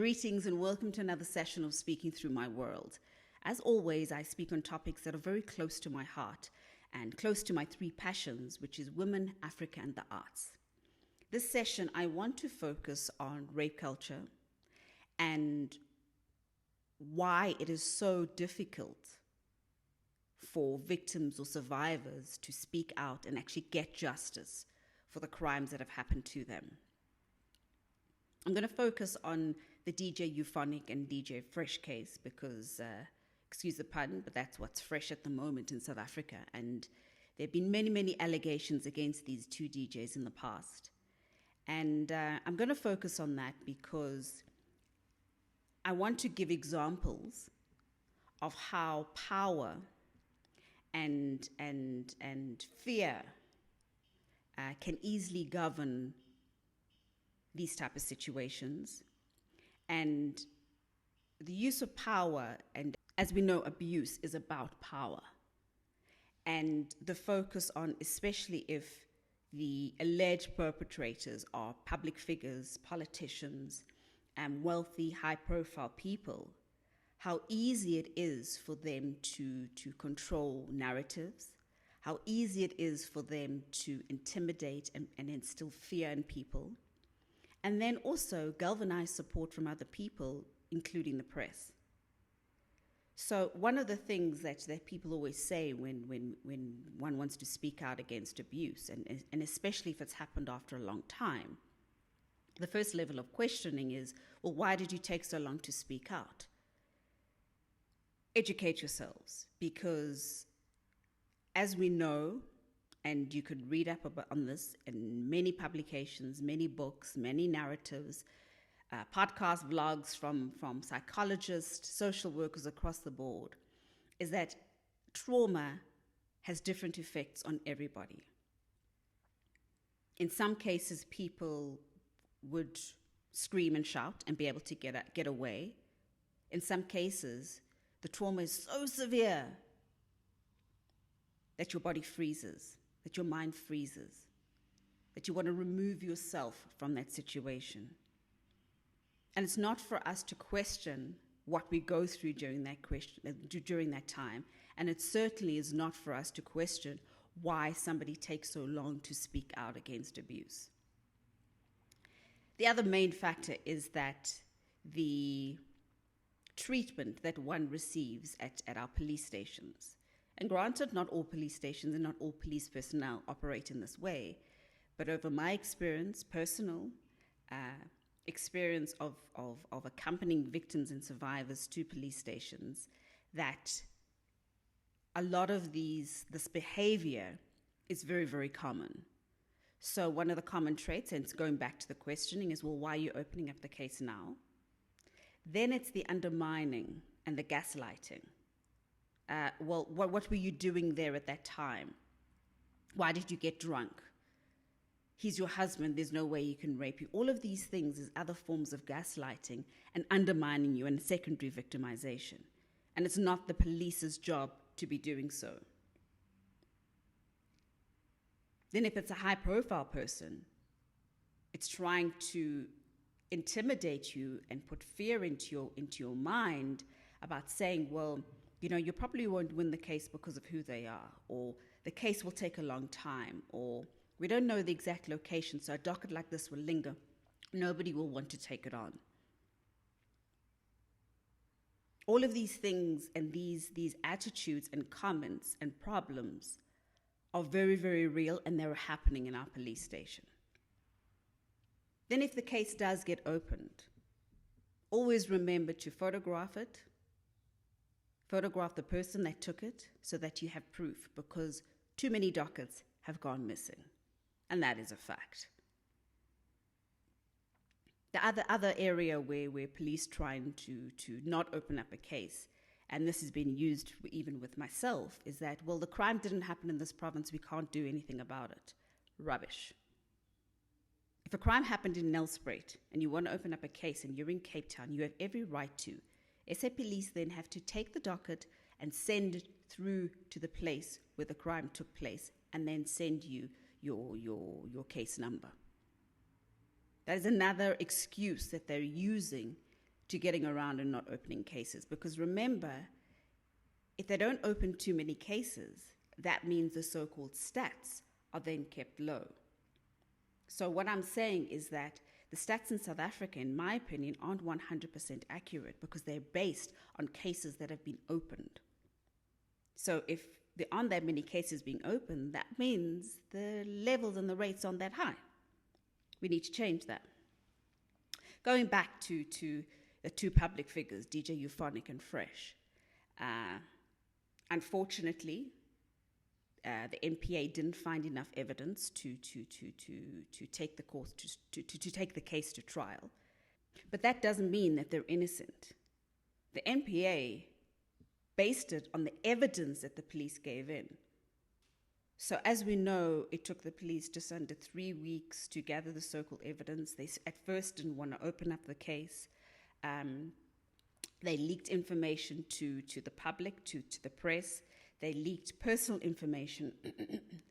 Greetings and welcome to another session of Speaking Through My World. As always, I speak on topics that are very close to my heart and close to my three passions, which is women, Africa, and the arts. This session, I want to focus on rape culture and why it is so difficult for victims or survivors to speak out and actually get justice for the crimes that have happened to them. I'm going to focus on the DJ Euphonik and DJ Fresh case because, excuse the pun, but that's what's fresh at the moment in South Africa. And there have been many allegations against these two DJs in the past. And I'm going to focus on that because I want to give examples of how power and fear can easily govern these type of situations, and the use of power, and as we know, abuse is about power, and the focus on, especially if the alleged perpetrators are public figures, politicians, and wealthy, high-profile people, how easy it is for them to control narratives, how easy it is for them to intimidate and instill fear in people, and then also galvanize support from other people, including the press. So one of the things that people always say when one wants to speak out against abuse, and especially if it's happened after a long time, the first level of questioning is, well, why did you take so long to speak out? Educate yourselves, because as we know, and you could read up on this in many publications, many books, many narratives, podcasts, vlogs from psychologists, social workers across the board, is that trauma has different effects on everybody. In some cases, people would scream and shout and be able to get away. In some cases, the trauma is so severe that your body freezes, that your mind freezes, that you want to remove yourself from that situation. And it's not for us to question what we go through during that time, and it certainly is not for us to question why somebody takes so long to speak out against abuse. The other main factor is that the treatment that one receives at our police stations, and granted, not all police stations and not all police personnel operate in this way, but over my experience, personal experience of accompanying victims and survivors to police stations, that a lot of this behavior is very common. So one of the common traits, and it's going back to the questioning, is, well, why are you opening up the case now? Then it's the undermining and the gaslighting. Well, what were you doing there at that time? Why did you get drunk? He's your husband, there's no way he can rape you. All of these things is other forms of gaslighting and undermining you and secondary victimization. And it's not the police's job to be doing so. Then if it's a high-profile person, it's trying to intimidate you and put fear into your mind about saying, well, you know, you probably won't win the case because of who they are, or the case will take a long time, or we don't know the exact location, so a docket like this will linger. Nobody will want to take it on. All of these things and these attitudes and comments and problems are very real, and they're happening in our police station. Then if the case does get opened, always remember to photograph it, photograph the person that took it so that you have proof, because too many dockets have gone missing, and that is a fact. The other area where police trying to not open up a case, and this has been used even with myself, is that, well, the crime didn't happen in this province, we can't do anything about it. Rubbish. If a crime happened in Nelspruit and you want to open up a case and you're in Cape Town, you have every right to. SA Police then have to take the docket and send it through to the place where the crime took place, and then send you your case number. That is another excuse that they're using to getting around and not opening cases. Because remember, if they don't open too many cases, that means the so-called stats are then kept low. So what I'm saying is that the stats in South Africa, in my opinion, aren't 100% accurate because they're based on cases that have been opened. So if there aren't that many cases being opened, that means the levels and the rates aren't that high. We need to change that. Going back to the two public figures, DJ Euphonik and Fresh, unfortunately, the NPA didn't find enough evidence to take the course to take the case to trial, but that doesn't mean that they're innocent. The NPA based it on the evidence that the police gave in. So as we know, it took the police just under 3 weeks to gather the so-called evidence. They at first didn't want to open up the case. They leaked information to the public, to the press. They leaked personal information,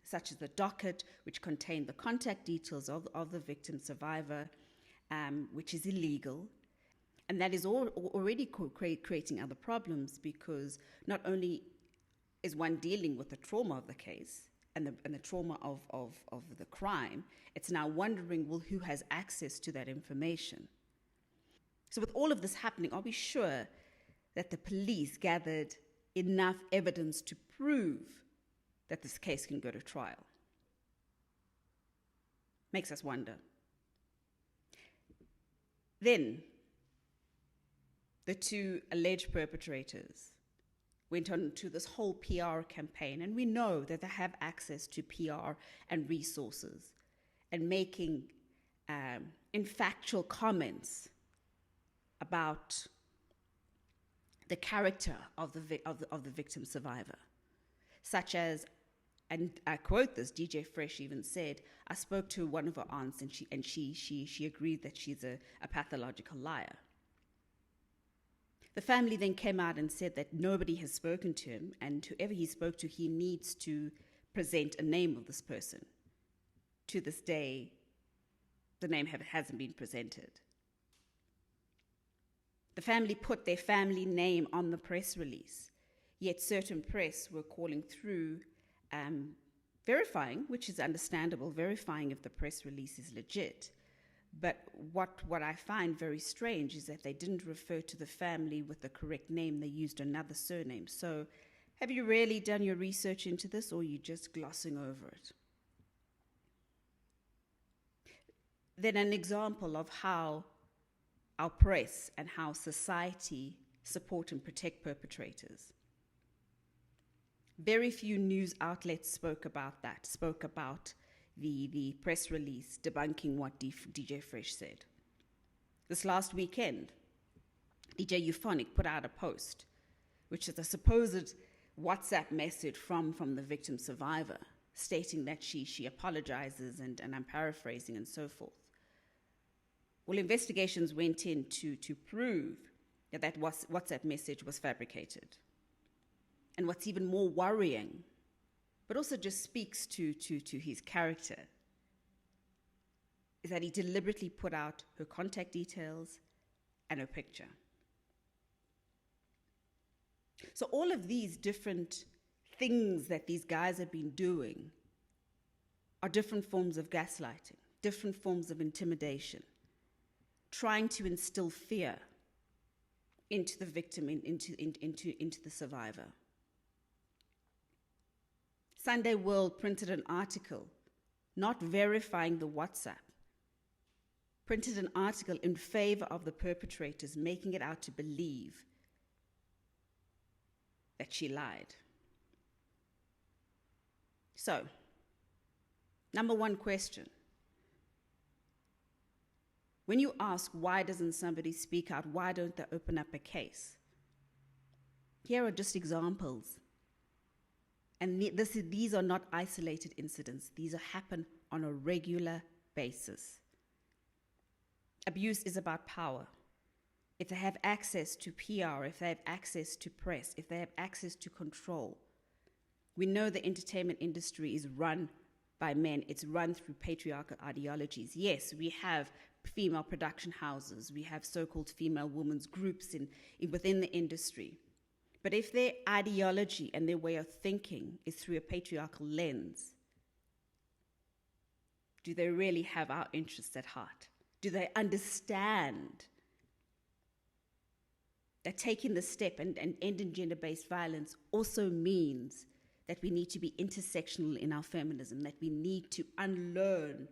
such as the docket, which contained the contact details of the victim survivor, which is illegal. And that is already creating other problems, because not only is one dealing with the trauma of the case and the trauma of the crime, it's now wondering, well, who has access to that information? So with all of this happening, are we sure that the police gathered enough evidence to prove that this case can go to trial? Makes us wonder. Then, the two alleged perpetrators went on to this whole PR campaign, and we know that they have access to PR and resources, and making infactual comments about the character of the victim survivor, such as, and I quote this, DJ Fresh even said, "I spoke to one of her aunts, and she agreed that she's a pathological liar." The family then came out and said that nobody has spoken to him, and whoever he spoke to, he needs to present a name of this person. To this day, the name hasn't been presented. The family put their family name on the press release, yet certain press were calling through, verifying, which is understandable, verifying if the press release is legit. But what I find very strange is that they didn't refer to the family with the correct name. They used another surname. So have you really done your research into this, or are you just glossing over it? Then an example of how our press and how society support and protect perpetrators. Very few news outlets spoke about the press release debunking what DJ Fresh said. This last weekend, DJ Euphonik put out a post, which is a supposed WhatsApp message from the victim survivor, stating that she apologizes, and I'm paraphrasing, and so forth. Well, investigations went in to prove that WhatsApp message was fabricated. And what's even more worrying, but also just speaks to his character, is that he deliberately put out her contact details and her picture. So all of these different things that these guys have been doing are different forms of gaslighting, different forms of intimidation, trying to instill fear into the victim, into the survivor. Sunday World printed an article, not verifying the WhatsApp, printed an article in favor of the perpetrators, making it out to believe that she lied. So, number one question. When you ask, why doesn't somebody speak out? Why don't they open up a case? Here are just examples. And these are not isolated incidents. These happen on a regular basis. Abuse is about power. If they have access to PR, if they have access to press, if they have access to control. We know the entertainment industry is run by men. It's run through patriarchal ideologies. Yes, we have female production houses. We have so-called female women's groups within the industry. But if their ideology and their way of thinking is through a patriarchal lens, do they really have our interests at heart? Do they understand that taking the step and ending gender-based violence also means that we need to be intersectional in our feminism, that we need to unlearn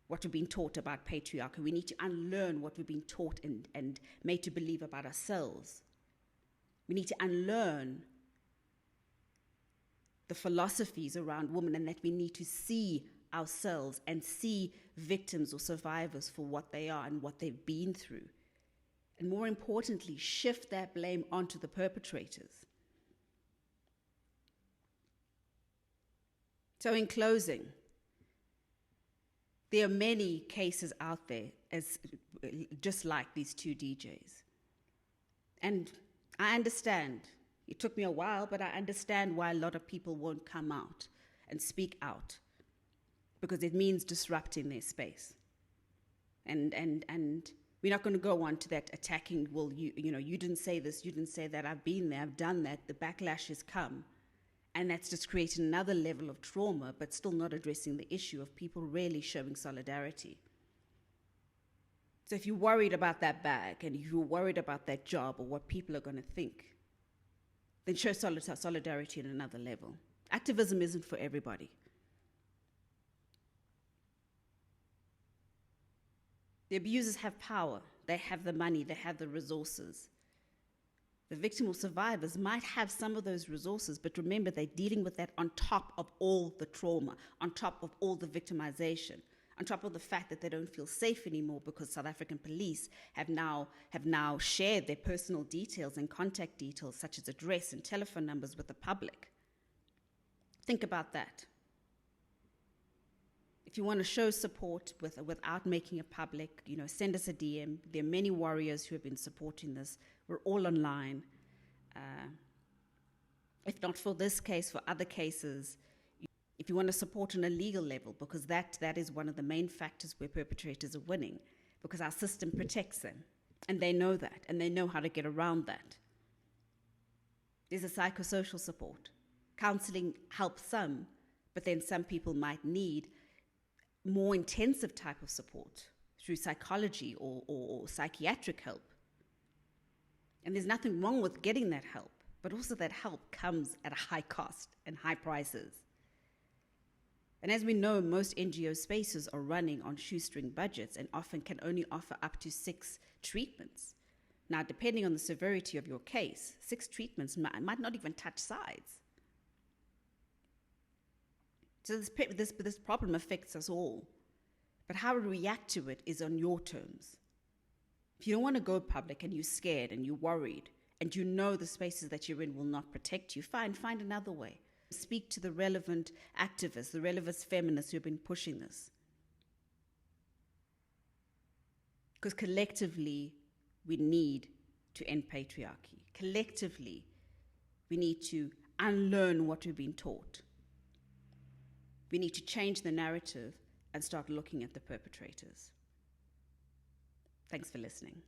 what we've been taught about patriarchy. We need to unlearn what we've been taught and made to believe about ourselves. We need to unlearn the philosophies around women, and that we need to see ourselves and see victims or survivors for what they are and what they've been through. And more importantly, shift that blame onto the perpetrators. So in closing, there are many cases out there just like these two DJs. And I understand. It took me a while, but I understand why a lot of people won't come out and speak out, because it means disrupting their space. And we're not going to go on to that attacking, well, you didn't say this, you didn't say that, I've been there, I've done that, the backlash has come. And that's just creating another level of trauma, but still not addressing the issue of people really showing solidarity. So if you're worried about that bag, and if you're worried about that job or what people are going to think, then show solidarity at another level. Activism isn't for everybody. The abusers have power. They have the money. They have the resources. The victim or survivors might have some of those resources, but remember, they're dealing with that on top of all the trauma, on top of all the victimization, on top of the fact that they don't feel safe anymore because South African police have now shared their personal details and contact details, such as address and telephone numbers, with the public. Think about that. If you want to show support without making it public, send us a DM. There are many warriors who have been supporting this. We're all online. If not for this case, for other cases, if you want to support on a legal level, because that is one of the main factors where perpetrators are winning, because our system protects them. And they know that, and they know how to get around that. There's a psychosocial support. Counseling helps some, but then some people might need more intensive type of support through psychology or psychiatric help. And there's nothing wrong with getting that help, but also that help comes at a high cost and high prices. And as we know, most NGO spaces are running on shoestring budgets and often can only offer up to 6 treatments. Now, depending on the severity of your case, 6 treatments might not even touch sides. So this problem affects us all. But how we react to it is on your terms. If you don't want to go public and you're scared and you're worried and you know the spaces that you're in will not protect you, find another way. Speak to the relevant activists, the relevant feminists who have been pushing this. Because collectively, we need to end patriarchy. Collectively, we need to unlearn what we've been taught. We need to change the narrative and start looking at the perpetrators. Thanks for listening.